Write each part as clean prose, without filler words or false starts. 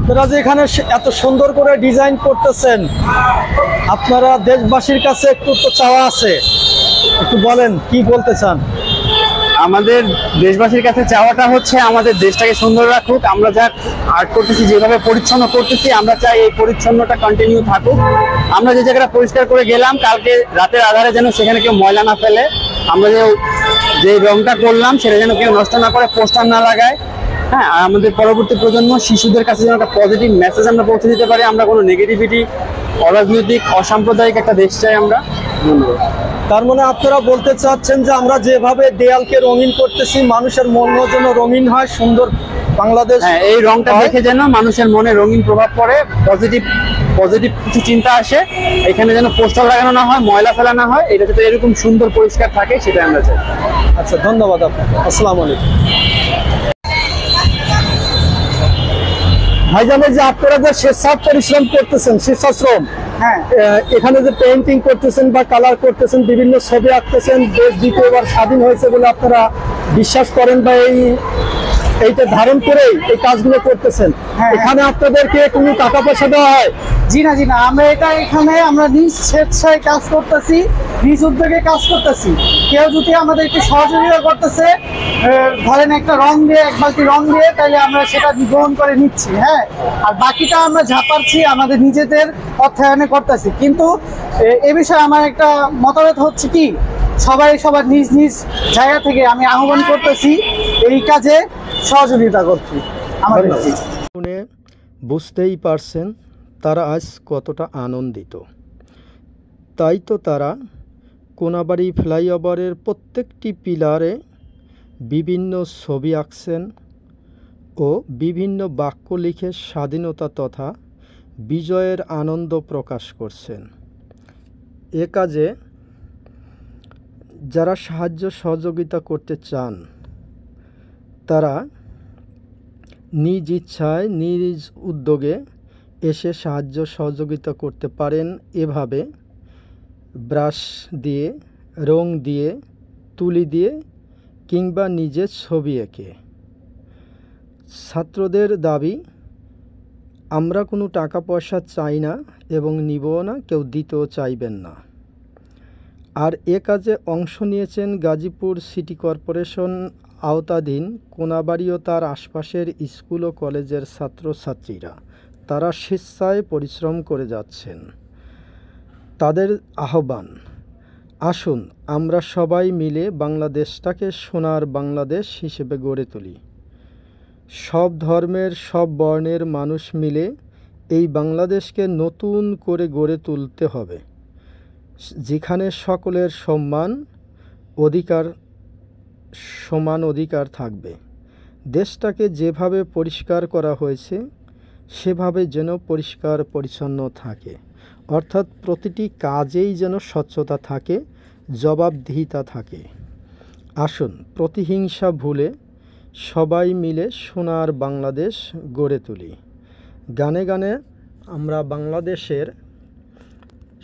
আপনারা যে এখানে এত সুন্দর করে ডিজাইন করতেছেন, আপনারা দেশবাসীর কাছে একটু তো চাওয়া আছে, একটু বলেন কি বলতে চান? আমাদের দেশবাসীর কাছে চাওয়াটা হচ্ছে আমাদের দেশটাকে সুন্দর রাখুক। আমরা যা আর্ট করতেছি, যেভাবে পরিচ্ছন্ন করতেছি, আমরা চাই এই পরিচ্ছন্নটা কন্টিনিউ থাকুক। আমরা যে জায়গাটা পরিষ্কার করে গেলাম, কালকে রাতের আধারে যেন সেখানে কেউ ময়লা না ফেলে। আমরা যে রংটা করলাম সেটা যেন কেউ নষ্ট না করে, পোস্টার না লাগায়। হ্যাঁ, আর আমাদের পরবর্তী প্রজন্ম শিশুদের কাছে যেন একটা পজিটিভ মেসেজ আমরা পৌঁছে দিতে পারি। আমরা কোনো নেগেটিভিটি, অরাজনৈতিক, অসাম্প্রদায়িক একটা দেশ চাই আমরা। ধন্যবাদ। তার মানে আপনারা বলতে চাচ্ছেন যে আমরা যেভাবে দেয়ালকে রঙিন করতেছি, মানুষের মনও যেন রঙিন হয়, সুন্দর বাংলাদেশ। হ্যাঁ, এই রংটা দেখে যেন মানুষের মনে রঙিন প্রভাব পড়ে, পজিটিভ কিছু চিন্তা আসে। এখানে যেন পোস্টার লাগানো না হয়, ময়লা ফেলা না হয়, এটা যাতে এরকম সুন্দর পরিষ্কার থাকে, সেটা আমরা চাই। আচ্ছা, ধন্যবাদ আপনাকে। আসসালামু আলাইকুম। ভাইজানের যে আপনারা যে স্বেচ্ছায় পরিশ্রম করতেছেন, স্বেচ্ছাশ্রম, হ্যাঁ, এখানে যে পেইন্টিং করতেছেন বা কালার করতেছেন, বিভিন্ন ছবি আঁকতেছেন, দেশ দ্বিতীয়বার স্বাধীন হয়েছে বলে আপনারা বিশ্বাস করেন বা এইটা ধারণ করেই এই কাজগুলো করতেছেন। এখানে আপনাদেরকে কোনো টাকা পয়সা দেওয়া হয়? জি না, আমরা এখানে নিজ স্বেচ্ছায় কাজ করতেছি, নিজ উদ্যোগে কাজ করতেছি। কেউ যদি আমাদেরকে সহযোগিতা করতেছে, ধরেন একটা রং দিয়ে, এক বালতি রং দিয়ে, তাহলে আমরা সেটা গ্রহণ করে নিচ্ছি। হ্যাঁ, আর বাকিটা আমরা ঝাঁপাচ্ছি, আমাদের নিজেদের অর্থায়নে করতেছি। কিন্তু এ বিষয়ে আমার একটা মতামত হচ্ছে কি, সবার নিজ নিজ জায়গা থেকে আমি আহ্বান করতেছি এই কাজে সহযোগিতা করছি। আমাদের শুনে বুঝতেই পারছেন তারা আজ কতটা আনন্দিত। তাই তো তারা কোনাবাড়ি ফ্লাইওভারের প্রত্যেকটি পিলারে বিভিন্ন ছবি আঁকছেন ও বিভিন্ন বাক্য লিখে স্বাধীনতা তথা বিজয়ের আনন্দ প্রকাশ করছেন। এ কাজে যারা সাহায্য সহযোগিতা করতে চান, তারা নিজ ইচ্ছায় নিজ উদ্যোগে এসে সাহায্য সহযোগিতা করতে পারেন। এভাবে ব্রাশ দিয়ে, রং দিয়ে, তুলি দিয়ে কিংবা নিজের ছবি এঁকে। ছাত্রদের দাবি, আমরা কোনো টাকা পয়সা চাই না এবং নিবও না, কেউ দিতেও চাইবেন না। আর এ কাজে অংশ নিয়েছেন গাজীপুর সিটি কর্পোরেশন আওতাধীন কোনাবাড়ি ও তার আশপাশের স্কুল ও কলেজের ছাত্রছাত্রীরা। তারা স্বেচ্ছায় পরিশ্রম করে যাচ্ছেন। তাদের আহ্বান, আসুন আমরা সবাই মিলে বাংলাদেশটাকে সোনার বাংলাদেশ হিসেবে গড়ে তুলি। সব ধর্মের, সব বর্ণের মানুষ মিলে এই বাংলাদেশকে নতুন করে গড়ে তুলতে হবে, যেখানে সকলের সমান অধিকার থাকবে। দেশটাকে যেভাবে পরিষ্কার করা হয়েছে সেভাবে যেন পরিষ্কার পরিচ্ছন্ন থাকে, অর্থাৎ প্রতিটি কাজেই যেন স্বচ্ছতা থাকে, জবাবদিহিতা থাকে। আসুন প্রতিহিংসা ভুলে সবাই মিলে সোনার বাংলাদেশ গড়ে তুলি। গানে গানে আমরা বাংলাদেশের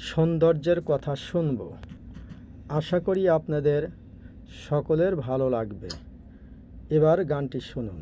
সৌন্দর্যের কথা শুনব। আশা করি আপনাদের সকলের ভালো লাগবে। এবার গানটি শুনুন।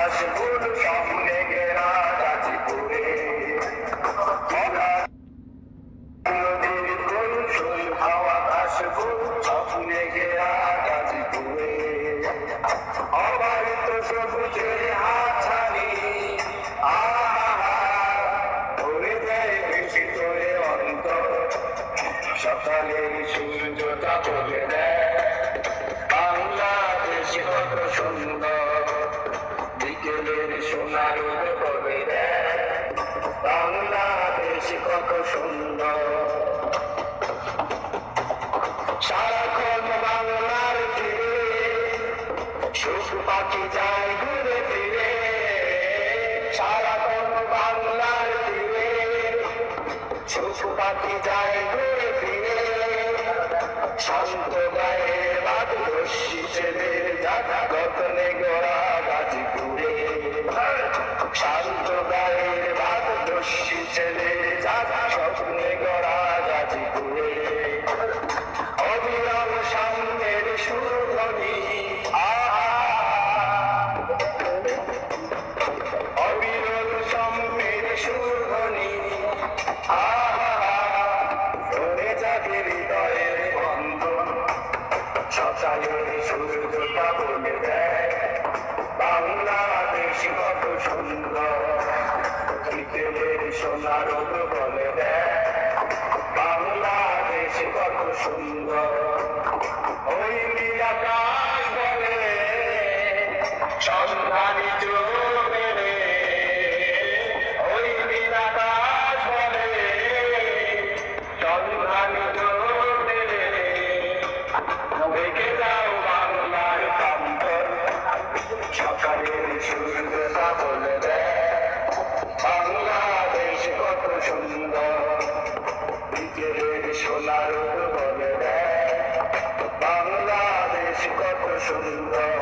As good as I'm যায় ঘুরে ফিরে সারাক্ষণ বাংলার তীরে, পশু পাখি যায় ঘুরে ফিরে শান্ত গায়ে বাদরশি ছেলে যাতা গতনে গোড়া গাজীপুরে, শান্ত গায়ে বাদরশি ছেলে যাতা স্বপ্নে গড়া গাজীপুরে, অবিরাম সামনের সুরধ্বনি অবিরল সামনের সুরধ্বনি ধরে যাবে হৃদয়ের বন্ধন, সকালের সূর্যটা বলে দেয় বাংলাদেশ কত সুন্দর, বিকেলের সোনা রোদ বলে দেয় বাংলাদেশ কত সুন্দর, ওই নীল আকাশ বলে সন্ধানী জমে রে, ওই নীল আকাশ বলে সন্ধানী জমে রে, দেখে যাও বাংলার প্রান্তর, সকালের সূর্যটা বলে দেয় বাংলাদেশ কত সুন্দর, বিকেলের সোনার রোদ বলে দেয় বাংলাদেশ কত সুন্দর।